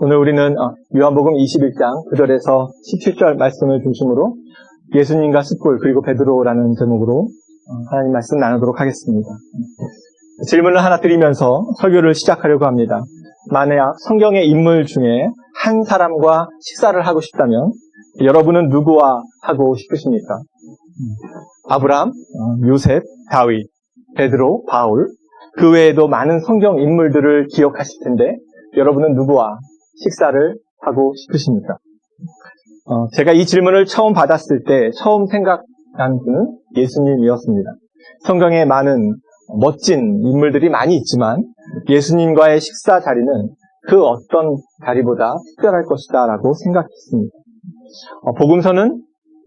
오늘 우리는 요한복음 21장 9절에서 17절 말씀을 중심으로 예수님과 숯불 그리고 베드로라는 제목으로 하나님 말씀 나누도록 하겠습니다. 질문을 하나 드리면서 설교를 시작하려고 합니다. 만약 성경의 인물 중에 한 사람과 식사를 하고 싶다면 여러분은 누구와 하고 싶으십니까? 아브라함, 요셉, 다윗, 베드로, 바울, 그 외에도 많은 성경 인물들을 기억하실 텐데 여러분은 누구와 식사를 하고 싶으십니까? 제가 이 질문을 처음 받았을 때 처음 생각난 분은 예수님이었습니다. 성경에 많은 멋진 인물들이 많이 있지만 예수님과의 식사 자리는 그 어떤 자리보다 특별할 것이다 라고 생각했습니다. 복음서는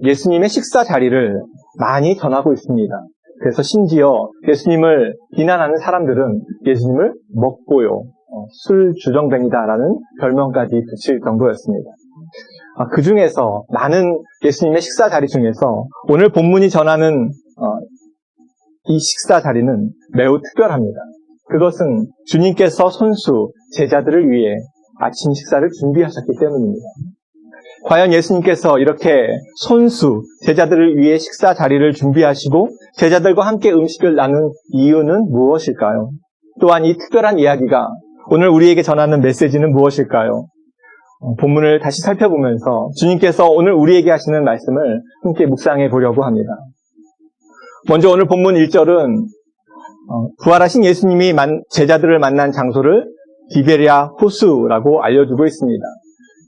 예수님의 식사 자리를 많이 전하고 있습니다. 그래서 심지어 예수님을 비난하는 사람들은 예수님을 먹고요, 술 주정뱅이다라는 별명까지 붙일 정도였습니다. 그 중에서 많은 예수님의 식사 자리 중에서 오늘 본문이 전하는 이 식사 자리는 매우 특별합니다. 그것은 주님께서 손수 제자들을 위해 아침 식사를 준비하셨기 때문입니다. 과연 예수님께서 이렇게 손수 제자들을 위해 식사 자리를 준비하시고 제자들과 함께 음식을 나눈 이유는 무엇일까요? 또한 이 특별한 이야기가 오늘 우리에게 전하는 메시지는 무엇일까요? 본문을 다시 살펴보면서 주님께서 오늘 우리에게 하시는 말씀을 함께 묵상해 보려고 합니다. 먼저 오늘 본문 1절은 부활하신 예수님이 제자들을 만난 장소를 디베랴 호수라고 알려주고 있습니다.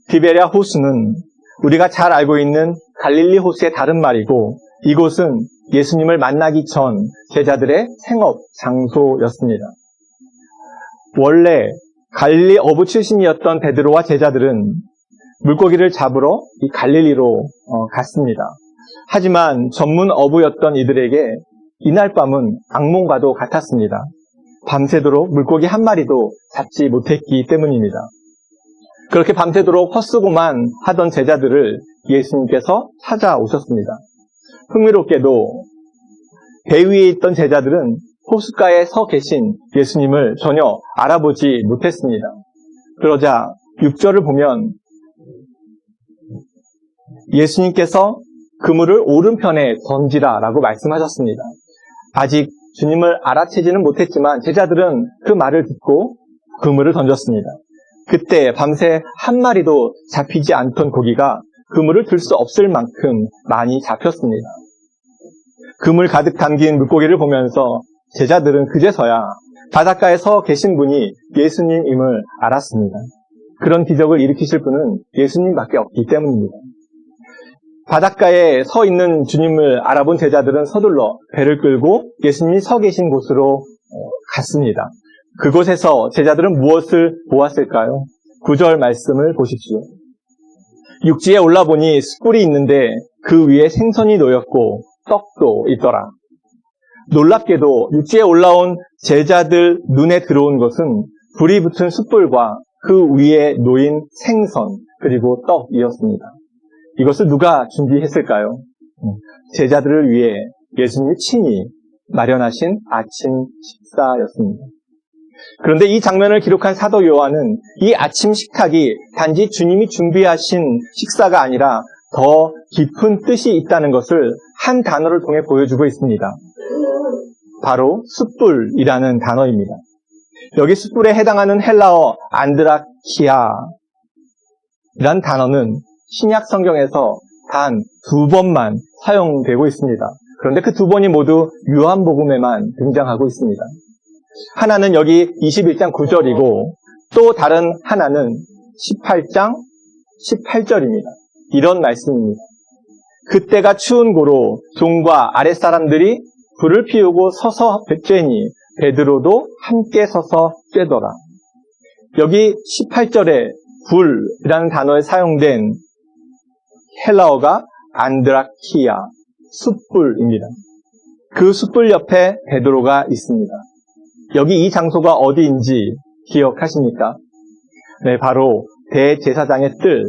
디베랴 호수는 우리가 잘 알고 있는 갈릴리 호수의 다른 말이고 이곳은 예수님을 만나기 전 제자들의 생업 장소였습니다. 원래 갈릴리 어부 출신이었던 베드로와 제자들은 물고기를 잡으러 이 갈릴리로 갔습니다. 하지만 전문 어부였던 이들에게 이날 밤은 악몽과도 같았습니다. 밤새도록 물고기 한 마리도 잡지 못했기 때문입니다. 그렇게 밤새도록 헛수고만 하던 제자들을 예수님께서 찾아오셨습니다. 흥미롭게도 배 위에 있던 제자들은 호숫가에 서 계신 예수님을 전혀 알아보지 못했습니다. 그러자 6절을 보면 예수님께서 그물을 오른편에 던지라라고 말씀하셨습니다. 아직 주님을 알아채지는 못했지만 제자들은 그 말을 듣고 그물을 던졌습니다. 그때 밤새 한 마리도 잡히지 않던 고기가 그물을 들 수 없을 만큼 많이 잡혔습니다. 그물 가득 담긴 물고기를 보면서 제자들은 그제서야 바닷가에 서 계신 분이 예수님임을 알았습니다. 그런 기적을 일으키실 분은 예수님밖에 없기 때문입니다. 바닷가에 서 있는 주님을 알아본 제자들은 서둘러 배를 끌고 예수님이 서 계신 곳으로 갔습니다. 그곳에서 제자들은 무엇을 보았을까요? 9절 말씀을 보십시오. 육지에 올라보니 숯불이 있는데 그 위에 생선이 놓였고 떡도 있더라. 놀랍게도 육지에 올라온 제자들 눈에 들어온 것은 불이 붙은 숯불과 그 위에 놓인 생선 그리고 떡이었습니다. 이것을 누가 준비했을까요? 제자들을 위해 예수님이 친히 마련하신 아침 식사였습니다. 그런데 이 장면을 기록한 사도 요한은 이 아침 식탁이 단지 주님이 준비하신 식사가 아니라 더 깊은 뜻이 있다는 것을 한 단어를 통해 보여주고 있습니다. 바로 숯불이라는 단어입니다. 여기 숯불에 해당하는 헬라어 안드라키아라는 단어는 신약 성경에서 단 2번만 사용되고 있습니다. 그런데 그 2번이 모두 요한복음에만 등장하고 있습니다. 하나는 여기 21장 9절이고 또 다른 하나는 18장 18절입니다. 이런 말씀입니다. 그때가 추운 고로 종과 아랫사람들이 불을 피우고 서서 쬐니 베드로도 함께 서서 쬐더라. 여기 18절에 불이라는 단어에 사용된 헬라어가 안드라키아, 숯불입니다. 그 숯불 옆에 베드로가 있습니다. 여기 이 장소가 어디인지 기억하십니까? 네, 바로 대제사장의 뜰,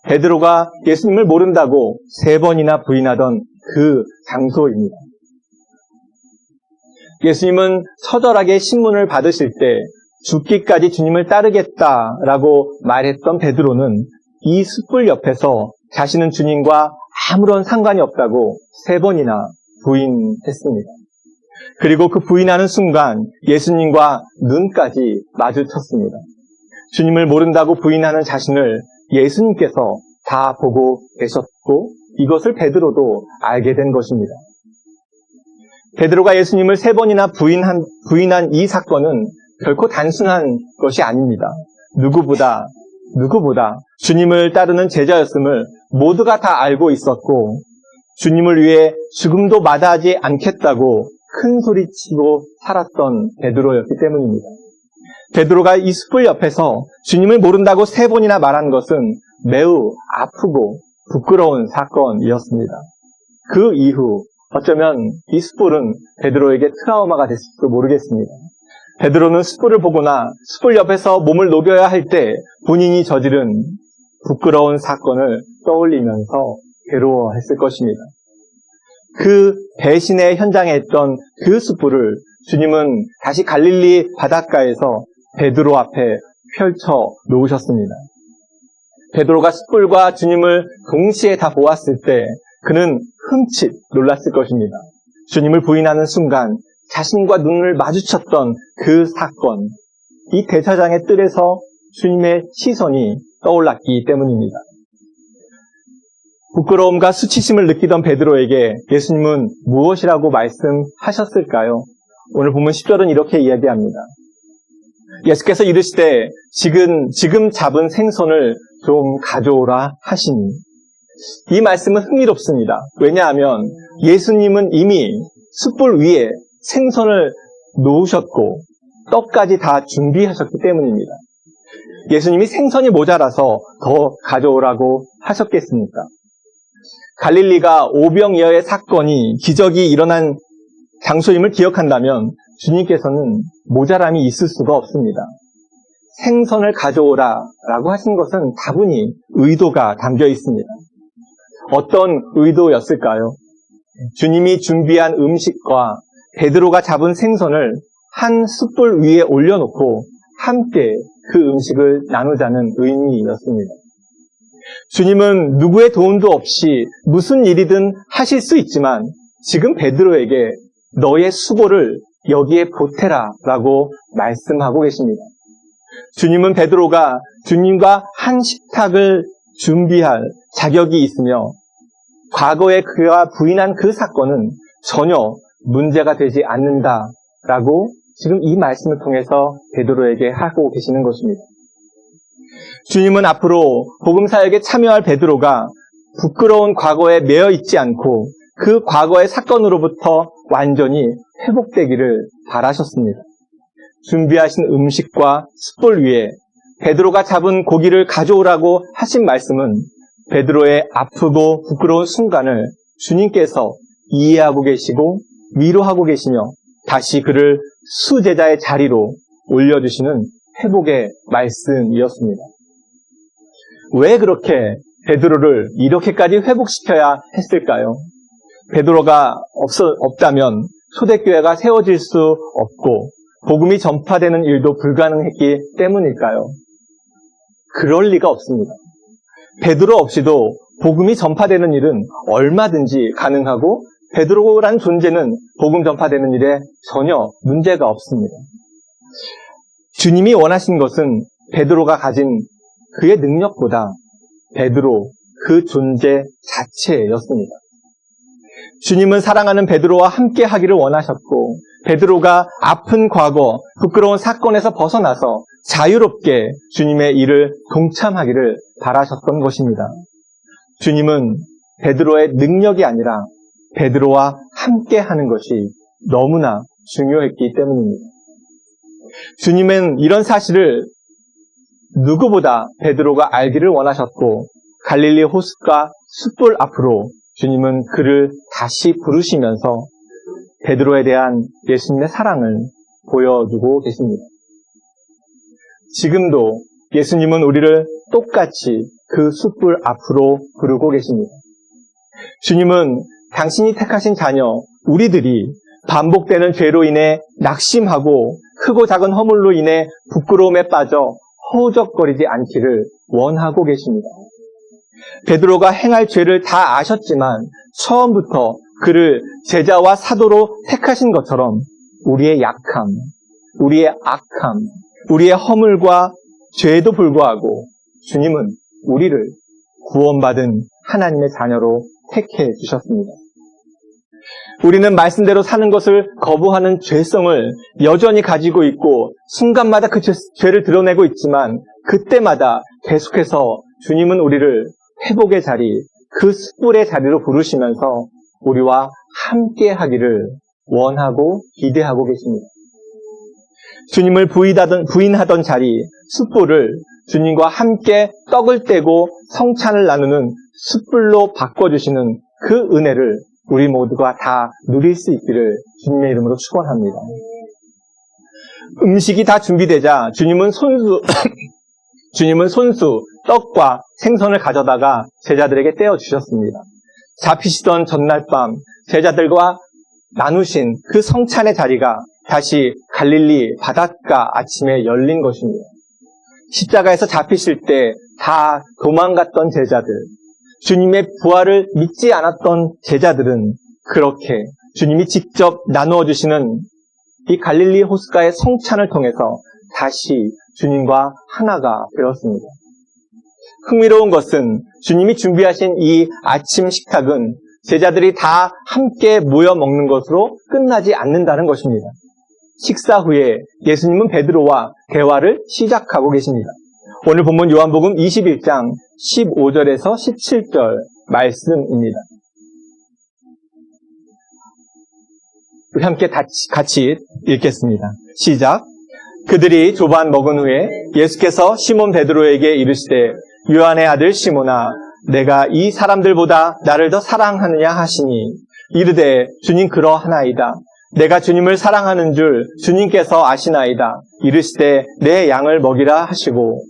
베드로가 예수님을 모른다고 3번이나 부인하던 그 장소입니다. 예수님은 처절하게 신문을 받으실 때 죽기까지 주님을 따르겠다라고 말했던 베드로는 이 숯불 옆에서 자신은 주님과 아무런 상관이 없다고 3번이나 부인했습니다. 그리고 그 부인하는 순간 예수님과 눈까지 마주쳤습니다. 주님을 모른다고 부인하는 자신을 예수님께서 다 보고 계셨고 이것을 베드로도 알게 된 것입니다. 베드로가 예수님을 3번이나 부인한 이 사건은 결코 단순한 것이 아닙니다. 누구보다 주님을 따르는 제자였음을 모두가 다 알고 있었고 주님을 위해 죽음도 마다하지 않겠다고 큰 소리치고 살았던 베드로였기 때문입니다. 베드로가 이 숯불 옆에서 주님을 모른다고 3번이나 말한 것은 매우 아프고 부끄러운 사건이었습니다. 그 이후 어쩌면 이 숯불은 베드로에게 트라우마가 됐을지도 모르겠습니다. 베드로는 숯불을 보거나 숯불 옆에서 몸을 녹여야 할 때 본인이 저지른 부끄러운 사건을 떠올리면서 괴로워했을 것입니다. 그 배신의 현장에 있던 그 숯불을 주님은 다시 갈릴리 바닷가에서 베드로 앞에 펼쳐 놓으셨습니다. 베드로가 숯불과 주님을 동시에 다 보았을 때 그는 흠칫 놀랐을 것입니다. 주님을 부인하는 순간 자신과 눈을 마주쳤던 그 사건, 이 대사장의 뜰에서 주님의 시선이 떠올랐기 때문입니다. 부끄러움과 수치심을 느끼던 베드로에게 예수님은 무엇이라고 말씀하셨을까요? 오늘 보면 10절은 이렇게 이야기합니다. 예수께서 이르시되 지금 잡은 생선을 좀 가져오라 하시니. 이 말씀은 흥미롭습니다. 왜냐하면 예수님은 이미 숯불 위에 생선을 놓으셨고 떡까지 다 준비하셨기 때문입니다. 예수님이 생선이 모자라서 더 가져오라고 하셨겠습니까? 갈릴리가 오병이어의 사건이 기적이 일어난 장소임을 기억한다면 주님께서는 모자람이 있을 수가 없습니다. 생선을 가져오라라고 하신 것은 다분히 의도가 담겨 있습니다. 어떤 의도였을까요? 주님이 준비한 음식과 베드로가 잡은 생선을 한 숯불 위에 올려놓고 함께 그 음식을 나누자는 의미였습니다. 주님은 누구의 도움도 없이 무슨 일이든 하실 수 있지만 지금 베드로에게 너의 수고를 여기에 보태라 라고 말씀하고 계십니다. 주님은 베드로가 주님과 한 식탁을 준비할 자격이 있으며 과거에 그가 부인한 그 사건은 전혀 문제가 되지 않는다라고 지금 이 말씀을 통해서 베드로에게 하고 계시는 것입니다. 주님은 앞으로 복음사역에 참여할 베드로가 부끄러운 과거에 매여 있지 않고 그 과거의 사건으로부터 완전히 회복되기를 바라셨습니다. 준비하신 음식과 숯불 위에 베드로가 잡은 고기를 가져오라고 하신 말씀은 베드로의 아프고 부끄러운 순간을 주님께서 이해하고 계시고 위로하고 계시며 다시 그를 수제자의 자리로 올려주시는 회복의 말씀이었습니다. 왜 그렇게 베드로를 이렇게까지 회복시켜야 했을까요? 베드로가 없다면 초대교회가 세워질 수 없고 복음이 전파되는 일도 불가능했기 때문일까요? 그럴 리가 없습니다. 베드로 없이도 복음이 전파되는 일은 얼마든지 가능하고 베드로란 존재는 복음 전파되는 일에 전혀 문제가 없습니다. 주님이 원하신 것은 베드로가 가진 그의 능력보다 베드로 그 존재 자체였습니다. 주님은 사랑하는 베드로와 함께 하기를 원하셨고 베드로가 아픈 과거, 부끄러운 사건에서 벗어나서 자유롭게 주님의 일을 동참하기를 바라셨던 것입니다. 주님은 베드로의 능력이 아니라 베드로와 함께 하는 것이 너무나 중요했기 때문입니다. 주님은 이런 사실을 누구보다 베드로가 알기를 원하셨고 갈릴리 호숫가 숯불 앞으로 주님은 그를 다시 부르시면서 베드로에 대한 예수님의 사랑을 보여주고 계십니다. 지금도 예수님은 우리를 똑같이 그 숯불 앞으로 부르고 계십니다. 주님은 당신이 택하신 자녀, 우리들이 반복되는 죄로 인해 낙심하고 크고 작은 허물로 인해 부끄러움에 빠져 허우적거리지 않기를 원하고 계십니다. 베드로가 행할 죄를 다 아셨지만 처음부터 그를 제자와 사도로 택하신 것처럼 우리의 약함, 우리의 악함, 우리의 허물과 죄에도 불구하고 주님은 우리를 구원받은 하나님의 자녀로 택해 주셨습니다. 우리는 말씀대로 사는 것을 거부하는 죄성을 여전히 가지고 있고 순간마다 그 죄를 드러내고 있지만 그때마다 계속해서 주님은 우리를 회복의 자리, 그 숯불의 자리로 부르시면서 우리와 함께 하기를 원하고 기대하고 계십니다. 주님을 부인하던 자리, 숯불을 주님과 함께 떡을 떼고 성찬을 나누는 숯불로 바꿔주시는 그 은혜를 우리 모두가 다 누릴 수 있기를 주님의 이름으로 축원합니다. 음식이 다 준비되자 주님은 손수 떡과 생선을 가져다가 제자들에게 떼어주셨습니다. 잡히시던 전날 밤 제자들과 나누신 그 성찬의 자리가 다시 갈릴리 바닷가 아침에 열린 것입니다. 십자가에서 잡히실 때 다 도망갔던 제자들, 주님의 부활을 믿지 않았던 제자들은 그렇게 주님이 직접 나누어 주시는 이 갈릴리 호숫가의 성찬을 통해서 다시 주님과 하나가 되었습니다. 흥미로운 것은 주님이 준비하신 이 아침 식탁은 제자들이 다 함께 모여 먹는 것으로 끝나지 않는다는 것입니다. 식사 후에 예수님은 베드로와 대화를 시작하고 계십니다. 오늘 본문 요한복음 21장 15절에서 17절 말씀입니다. 우리 함께 같이 읽겠습니다. 시작. 그들이 조반 먹은 후에 예수께서 시몬 베드로에게 이르시되 요한의 아들 시몬아 내가 이 사람들보다 나를 더 사랑하느냐 하시니 이르되 주님 그러하나이다. 내가 주님을 사랑하는 줄 주님께서 아시나이다. 이르시되 내 양을 먹이라 하시고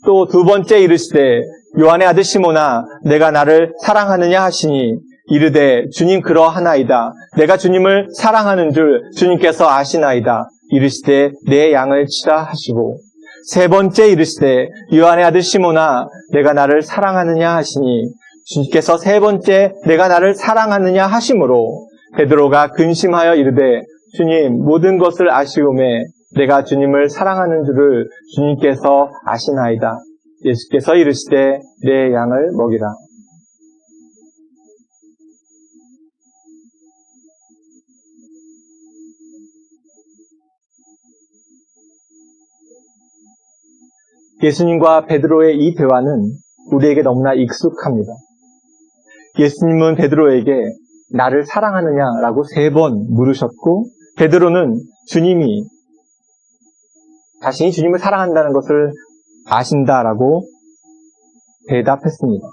또 두 번째 이르시되 요한의 아들 시몬아 내가 나를 사랑하느냐 하시니 이르되 주님 그러하나이다. 내가 주님을 사랑하는 줄 주님께서 아시나이다. 이르시되 내 양을 치라 하시고 세 번째 이르시되 요한의 아들 시몬아 내가 나를 사랑하느냐 하시니 주님께서 세 번째 내가 나를 사랑하느냐 하심으로 베드로가 근심하여 이르되 주님 모든 것을 아시오매 내가 주님을 사랑하는 줄을 주님께서 아시나이다. 예수께서 이르시되 내 양을 먹이라. 예수님과 베드로의 이 대화는 우리에게 너무나 익숙합니다. 예수님은 베드로에게 나를 사랑하느냐라고 3번 물으셨고 베드로는 자신이 주님을 사랑한다는 것을 아신다라고 대답했습니다.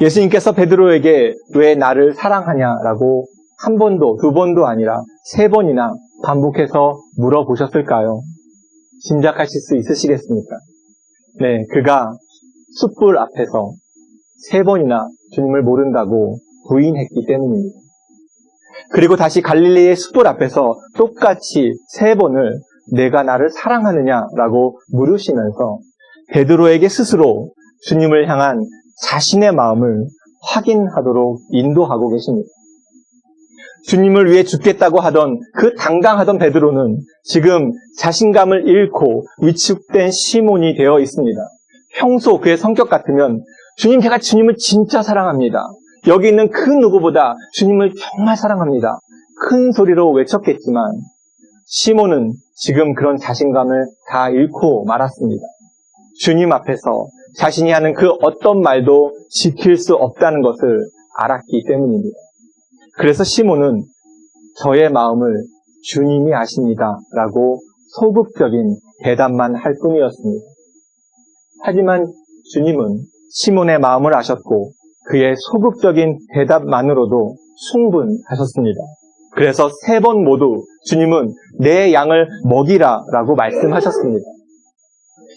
예수님께서 베드로에게 왜 나를 사랑하냐라고 한 번도, 2번도 아니라 3번이나 반복해서 물어보셨을까요? 짐작하실 수 있으시겠습니까? 네, 그가 숯불 앞에서 3번이나 주님을 모른다고 부인했기 때문입니다. 그리고 다시 갈릴리의 숯불 앞에서 똑같이 3번을 내가 나를 사랑하느냐라고 물으시면서 베드로에게 스스로 주님을 향한 자신의 마음을 확인하도록 인도하고 계십니다. 주님을 위해 죽겠다고 하던 그 당당하던 베드로는 지금 자신감을 잃고 위축된 시몬이 되어 있습니다. 평소 그의 성격 같으면 주님 제가 주님을 진짜 사랑합니다. 여기 있는 그 누구보다 주님을 정말 사랑합니다. 큰 소리로 외쳤겠지만 시몬은 지금 그런 자신감을 다 잃고 말았습니다. 주님 앞에서 자신이 하는 그 어떤 말도 지킬 수 없다는 것을 알았기 때문입니다. 그래서 시몬은 저의 마음을 주님이 아십니다 라고 소극적인 대답만 할 뿐이었습니다. 하지만 주님은 시몬의 마음을 아셨고 그의 소극적인 대답만으로도 충분하셨습니다. 그래서 3번 모두 주님은 내 양을 먹이라 라고 말씀하셨습니다.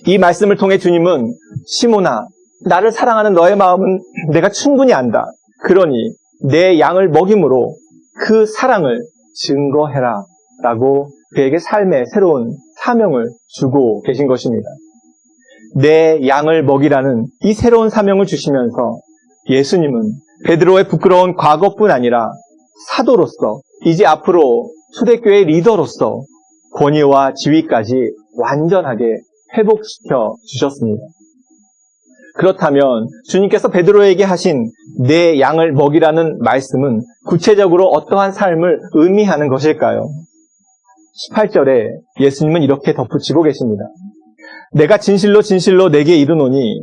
이 말씀을 통해 주님은 시몬아, 나를 사랑하는 너의 마음은 내가 충분히 안다. 그러니 내 양을 먹임으로 그 사랑을 증거해라 라고 그에게 삶의 새로운 사명을 주고 계신 것입니다. 내 양을 먹이라는 이 새로운 사명을 주시면서 예수님은 베드로의 부끄러운 과거뿐 아니라 사도로서 이제 앞으로 초대교회 리더로서 권위와 지위까지 완전하게 회복시켜 주셨습니다. 그렇다면 주님께서 베드로에게 하신 내 양을 먹이라는 말씀은 구체적으로 어떠한 삶을 의미하는 것일까요? 18절에 예수님은 이렇게 덧붙이고 계십니다. 내가 진실로 진실로 내게 이르노니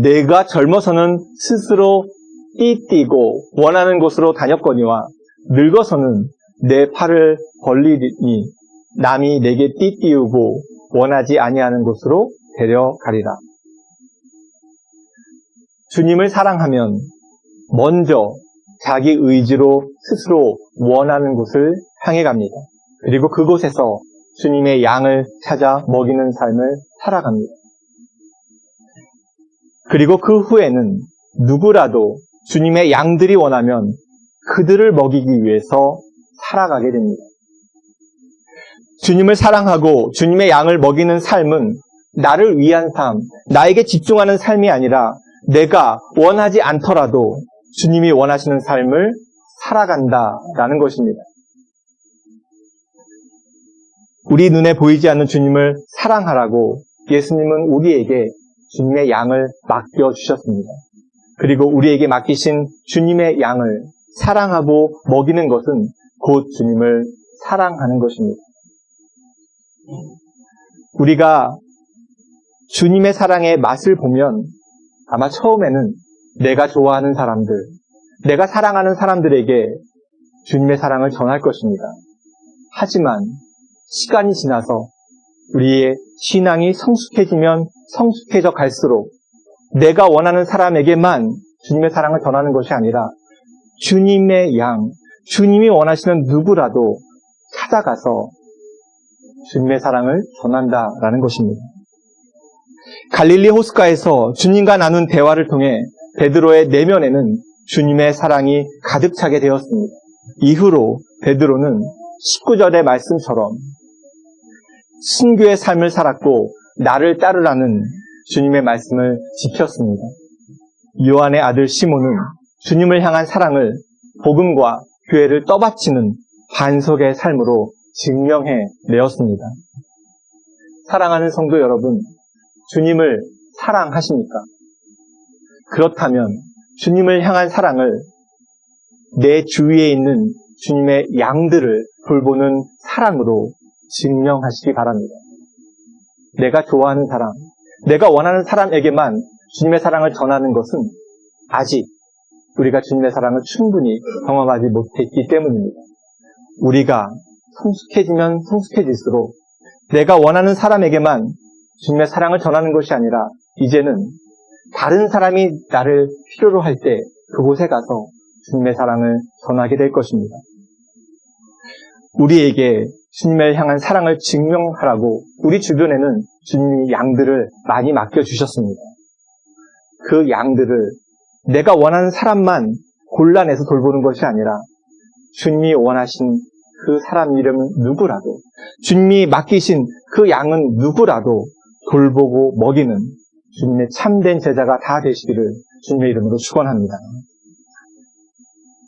내가 젊어서는 스스로 띠띠고 원하는 곳으로 다녔거니와 늙어서는 내 팔을 벌리니 남이 내게 띠띠우고 원하지 아니하는 곳으로 데려가리라. 주님을 사랑하면 먼저 자기 의지로 스스로 원하는 곳을 향해 갑니다. 그리고 그곳에서 주님의 양을 찾아 먹이는 삶을 살아갑니다. 그리고 그 후에는 누구라도 주님의 양들이 원하면 그들을 먹이기 위해서 살아가게 됩니다. 주님을 사랑하고 주님의 양을 먹이는 삶은 나를 위한 삶, 나에게 집중하는 삶이 아니라 내가 원하지 않더라도 주님이 원하시는 삶을 살아간다라는 것입니다. 우리 눈에 보이지 않는 주님을 사랑하라고 예수님은 우리에게 주님의 양을 맡겨주셨습니다. 그리고 우리에게 맡기신 주님의 양을 사랑하고 먹이는 것은 곧 주님을 사랑하는 것입니다. 우리가 주님의 사랑의 맛을 보면 아마 처음에는 내가 좋아하는 사람들, 내가 사랑하는 사람들에게 주님의 사랑을 전할 것입니다. 하지만 시간이 지나서 우리의 신앙이 성숙해지면 성숙해져 갈수록 내가 원하는 사람에게만 주님의 사랑을 전하는 것이 아니라 주님의 양, 주님이 원하시는 누구라도 찾아가서 주님의 사랑을 전한다라는 것입니다. 갈릴리 호숫가에서 주님과 나눈 대화를 통해 베드로의 내면에는 주님의 사랑이 가득 차게 되었습니다. 이후로 베드로는 19절의 말씀처럼 순교의 삶을 살았고 나를 따르라는 주님의 말씀을 지켰습니다. 요한의 아들 시몬은 주님을 향한 사랑을 복음과 교회를 떠받치는 반석의 삶으로 증명해 내었습니다. 사랑하는 성도 여러분, 주님을 사랑하십니까? 그렇다면 주님을 향한 사랑을 내 주위에 있는 주님의 양들을 돌보는 사랑으로 증명하시기 바랍니다. 내가 좋아하는 사람, 내가 원하는 사람에게만 주님의 사랑을 전하는 것은 아직 우리가 주님의 사랑을 충분히 경험하지 못했기 때문입니다. 우리가 성숙해지면 성숙해질수록 내가 원하는 사람에게만 주님의 사랑을 전하는 것이 아니라 이제는 다른 사람이 나를 필요로 할 때 그곳에 가서 주님의 사랑을 전하게 될 것입니다. 우리에게 주님을 향한 사랑을 증명하라고 우리 주변에는 주님이 양들을 많이 맡겨주셨습니다. 그 양들을 내가 원하는 사람만 골라내서 돌보는 것이 아니라 주님이 원하신 그 사람 이름은 누구라도, 주님이 맡기신 그 양은 누구라도 돌보고 먹이는 주님의 참된 제자가 다 되시기를 주님의 이름으로 축원합니다.